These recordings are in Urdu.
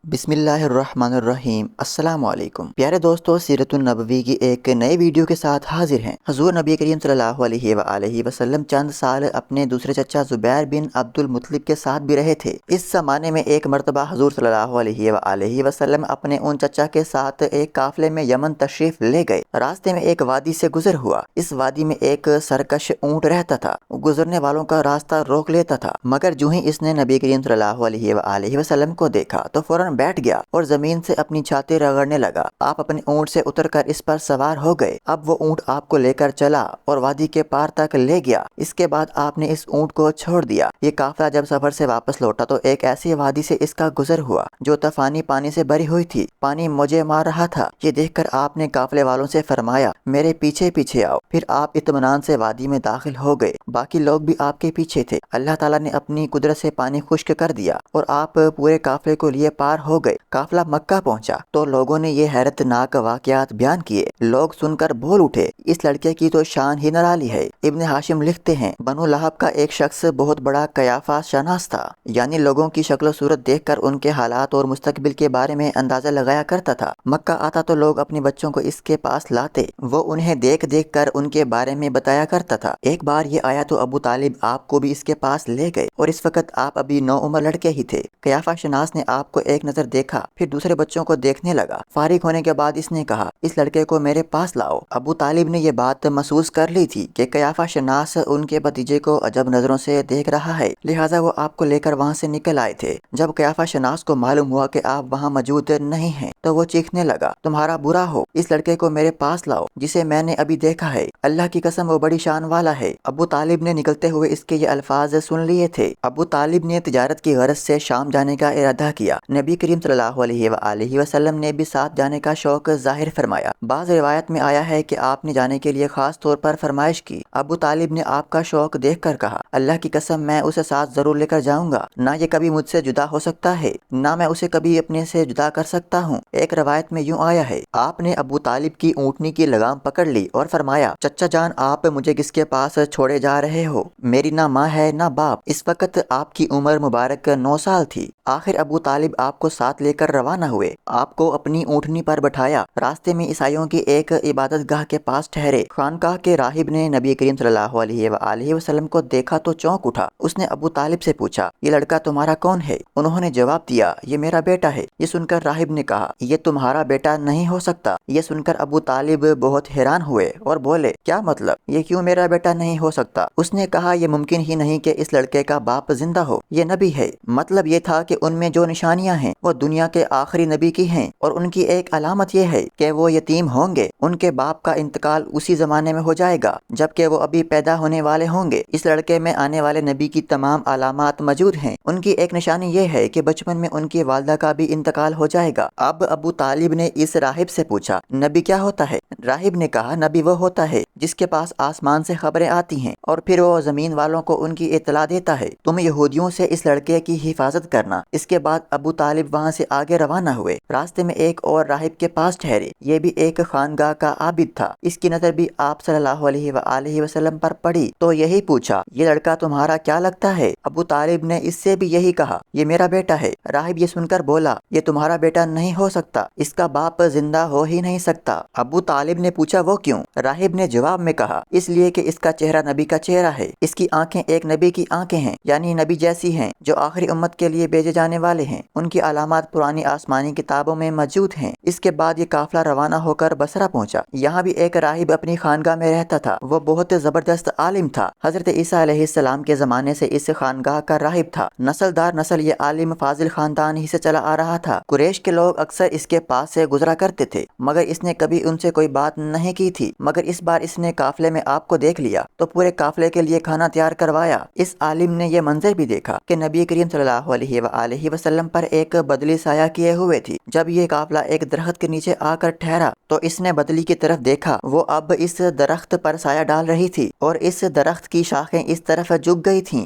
بسم اللہ الرحمن الرحیم۔ السلام علیکم پیارے دوستو، سیرت النبوی کی ایک نئے ویڈیو کے ساتھ حاضر ہیں۔ حضور نبی کریم صلی اللہ علیہ وآلہ وسلم چند سال اپنے دوسرے چچا زبیر بن عبد المطلب کے ساتھ بھی رہے تھے۔ اس زمانے میں ایک مرتبہ حضور صلی اللہ علیہ وآلہ وسلم اپنے ان چچا کے ساتھ ایک قافلے میں یمن تشریف لے گئے۔ راستے میں ایک وادی سے گزر ہوا۔ اس وادی میں ایک سرکش اونٹ رہتا تھا، گزرنے والوں کا راستہ روک لیتا تھا، مگر جو ہی اس نے نبی کریم صلی اللہ علیہ وآلہ وسلم کو دیکھا تو فوراً بیٹھ گیا اور زمین سے اپنی چھاتی رگڑنے لگا۔ آپ اپنے اونٹ سے اتر کر اس پر سوار ہو گئے۔ اب وہ اونٹ آپ کو لے کر چلا اور وادی کے پار تک لے گیا۔ اس کے بعد آپ نے اس اونٹ کو چھوڑ دیا۔ یہ قافلہ جب سفر سے واپس لوٹا تو ایک ایسی وادی سے اس کا گزر ہوا جو طوفانی پانی سے بھری ہوئی تھی۔ پانی موجیں مار رہا تھا۔ یہ دیکھ کر آپ نے قافلے والوں سے فرمایا، میرے پیچھے پیچھے آؤ۔ پھر آپ اطمینان سے وادی میں داخل ہو گئے۔ باقی لوگ بھی آپ کے پیچھے تھے۔ اللہ تعالیٰ نے اپنی قدرت سے پانی خشک کر دیا اور آپ پورے قافلے کو لیے پار ہو گئے۔ قافلہ مکہ پہنچا تو لوگوں نے یہ حیرت ناک واقعات بیان کیے۔ لوگ سن کر بول اٹھے، اس لڑکے کی تو شان ہی نرالی ہے۔ ابن ہاشم لکھتے ہیں، بنو لہب کا ایک شخص بہت بڑا قیافہ شناس تھا، یعنی لوگوں کی شکل و صورت دیکھ کر ان کے حالات اور مستقبل کے بارے میں اندازہ لگایا کرتا تھا۔ مکہ آتا تو لوگ اپنے بچوں کو اس کے پاس لاتے، وہ انہیں دیکھ دیکھ کر ان کے بارے میں بتایا کرتا تھا۔ ایک بار یہ آیا تو ابو طالب آپ کو بھی اس کے پاس لے گئے اور اس وقت آپ ابھی نوعمر لڑکے ہی تھے۔ قیافہ شناس نے آپ کو ایک نظر دیکھا، پھر دوسرے بچوں کو دیکھنے لگا۔ فارغ ہونے کے بعد اس نے کہا، اس لڑکے کو میرے پاس لاؤ۔ ابو طالب نے یہ بات محسوس کر لی تھی کہ قیافہ شناس ان کے بھتیجے کو عجب نظروں سے دیکھ رہا ہے، لہٰذا وہ آپ کو لے کر وہاں سے نکل آئے تھے۔ جب قیافہ شناس کو معلوم ہوا کہ آپ وہاں موجود نہیں ہیں تو وہ چیخنے لگا، تمہارا برا ہو، اس لڑکے کو میرے پاس لاؤ جسے میں نے ابھی دیکھا ہے۔ اللہ کی قسم وہ بڑی شان والا ہے۔ ابو طالب نے نکلتے ہوئے اس کے یہ الفاظ سن لیے تھے۔ ابو طالب نے تجارت کی غرض سے شام جانے کا ارادہ کیا۔ نبی کریم صلی اللہ علیہ وآلہ وسلم نے بھی ساتھ جانے کا شوق ظاہر فرمایا۔ بعض روایت میں آیا ہے کہ آپ نے جانے کے لیے خاص طور پر فرمائش کی۔ ابو طالب نے آپ کا شوق دیکھ کر کہا، اللہ کی قسم میں اسے ساتھ ضرور لے کر جاؤں گا، نہ یہ کبھی مجھ سے جدا ہو سکتا ہے، نہ میں اسے کبھی اپنے سے جدا کر سکتا ہوں۔ ایک روایت میں یوں آیا ہے، آپ نے ابو طالب کی اونٹنی کی لگام پکڑ لی اور فرمایا، چچا جان آپ مجھے کس کے پاس چھوڑے جا رہے ہو؟ میری نہ ماں ہے نہ باپ۔ اس وقت آپ کی عمر مبارک 9 سال تھی۔ آخر ابو طالب آپ کو ساتھ لے کر روانہ ہوئے، آپ کو اپنی اونٹنی پر بٹھایا۔ راستے میں عیسائیوں کی ایک عبادت گاہ کے پاس ٹھہرے۔ خانقاہ کے راہب نے نبی کریم صلی اللہ علیہ وآلہ وسلم کو دیکھا تو چونک اٹھا۔ اس نے ابو طالب سے پوچھا، یہ لڑکا تمہارا کون ہے؟ انہوں نے جواب دیا، یہ میرا بیٹا ہے۔ یہ سن کر راہب نے کہا، یہ تمہارا بیٹا نہیں ہو سکتا۔ یہ سن کر ابو طالب بہت حیران ہوئے اور بولے، کیا مطلب؟ یہ کیوں میرا بیٹا نہیں ہو سکتا؟ اس نے کہا، یہ ممکن ہی نہیں کہ اس لڑکے کا باپ زندہ ہو، یہ نبی ہے۔ مطلب یہ تھا کہ ان میں جو نشانیاں ہیں وہ دنیا کے آخری نبی کی ہیں، اور ان کی ایک علامت یہ ہے کہ وہ یتیم ہوں گے، ان کے باپ کا انتقال اسی زمانے میں ہو جائے گا جبکہ وہ ابھی پیدا ہونے والے ہوں گے۔ اس لڑکے میں آنے والے نبی کی تمام علامات موجود ہیں۔ ان کی ایک نشانی یہ ہے کہ بچپن میں ان کی والدہ کا بھی انتقال ہو جائے گا۔ اب ابو طالب نے اس راہب سے پوچھا، نبی کیا ہوتا ہے؟ راہب نے کہا، نبی وہ ہوتا ہے جس کے پاس آسمان سے خبریں آتی ہیں اور پھر وہ زمین والوں کو ان کی اطلاع دیتا ہے۔ تم یہودیوں سے اس لڑکے کی حفاظت کرنا۔ اس کے بعد ابو طالب وہاں سے آگے روانہ ہوئے۔ راستے میں ایک اور راہب کے پاس ٹھہرے۔ یہ بھی ایک خانگاہ کا عابد تھا۔ اس کی نظر بھی آپ صلی اللہ علیہ وآلہ وسلم پر پڑی تو یہی پوچھا، یہ لڑکا تمہارا کیا لگتا ہے؟ ابو طالب نے اس سے بھی یہی کہا، یہ میرا بیٹا ہے۔ راہب یہ سن کر بولا، یہ تمہارا بیٹا نہیں ہو سکتا، اس کا باپ زندہ ہو ہی نہیں سکتا۔ ابو طالب نے پوچھا، وہ کیوں؟ راہب نے جواب میں کہا، اس لیے کہ اس کا چہرہ نبی کا چہرہ ہے، اس کی آنکھیں ایک نبی کی آنکھیں ہیں، یعنی نبی جیسی ہیں جو آخری امت کے لیے بھیجے جانے والے ہیں۔ ان کی علامات پرانی آسمانی کتابوں میں موجود ہیں۔ اس کے بعد یہ قافلہ روانہ ہو کر بصرہ پہنچا۔ یہاں بھی ایک راہب اپنی خانگاہ میں رہتا تھا۔ وہ بہت زبردست عالم تھا۔ حضرت عیسیٰ علیہ السلام کے زمانے سے اس خانگاہ کا راہب تھا۔ نسل در نسل یہ عالم فاضل خاندان ہی سے چلا آ رہا تھا۔ قریش کے لوگ اکثر اس کے پاس سے گزرا کرتے تھے، مگر اس نے کبھی ان سے کوئی بات نہیں کی تھی۔ مگر اس بار اس نے قافلے میں آپ کو دیکھ لیا تو پورے قافلے کے لیے کھانا تیار کروایا۔ اس عالم نے یہ منظر بھی دیکھا کہ نبی کریم صلی اللہ علیہ وآلہ وسلم پر ایک بدلی سایہ کیے ہوئے تھی۔ جب یہ قافلہ ایک درخت کے نیچے آ کر ٹھہرا تو اس نے بدلی کی طرف دیکھا، وہ اب اس درخت پر سایہ ڈال رہی تھی اور اس درخت کی شاخیں اس طرف جھک گئی تھیں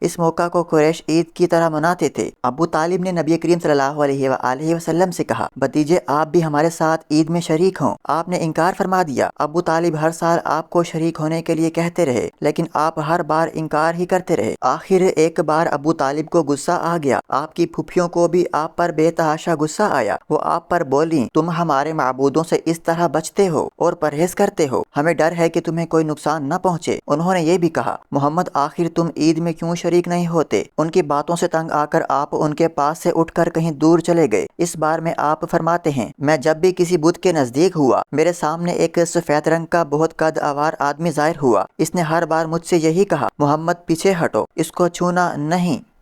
اس موقع کو قریش عید کی طرح مناتے تھے۔ ابو طالب نے نبی کریم صلی اللہ علیہ وآلہ وسلم سے کہا، بھتیجے آپ بھی ہمارے ساتھ عید میں شریک ہوں۔ آپ نے انکار فرما دیا۔ ابو طالب ہر سال آپ کو شریک ہونے کے لیے کہتے رہے، لیکن آپ ہر بار انکار ہی کرتے رہے۔ آخر ایک بار ابو طالب کو غصہ آ گیا۔ آپ کی پھوپھیوں کو بھی آپ پر بے تحاشا غصہ آیا۔ وہ آپ پر بولیں، تم ہمارے معبودوں سے اس طرح بچتے ہو اور پرہیز کرتے ہو، ہمیں ڈر ہے کہ تمہیں کوئی نقصان نہ پہنچے۔ انہوں نے یہ بھی کہا، محمد آخر تم عید میں کیوں شریک نہیں ہوتے؟ ان کی باتوں سے تنگ آ کر آپ ان کے پاس سے اٹھ کر کہیں دور چلے گئے۔ اس بار میں آپ فرماتے ہیں، میں جب بھی کسی بت کے نزدیک ہوا، میرے سامنے ایک سفید رنگ کا بہت قد آور آدمی ظاہر ہوا۔ اس نے ہر بار مجھ سے یہی کہا، محمد پیچھے ہٹو، اس کو چھونا نہیں۔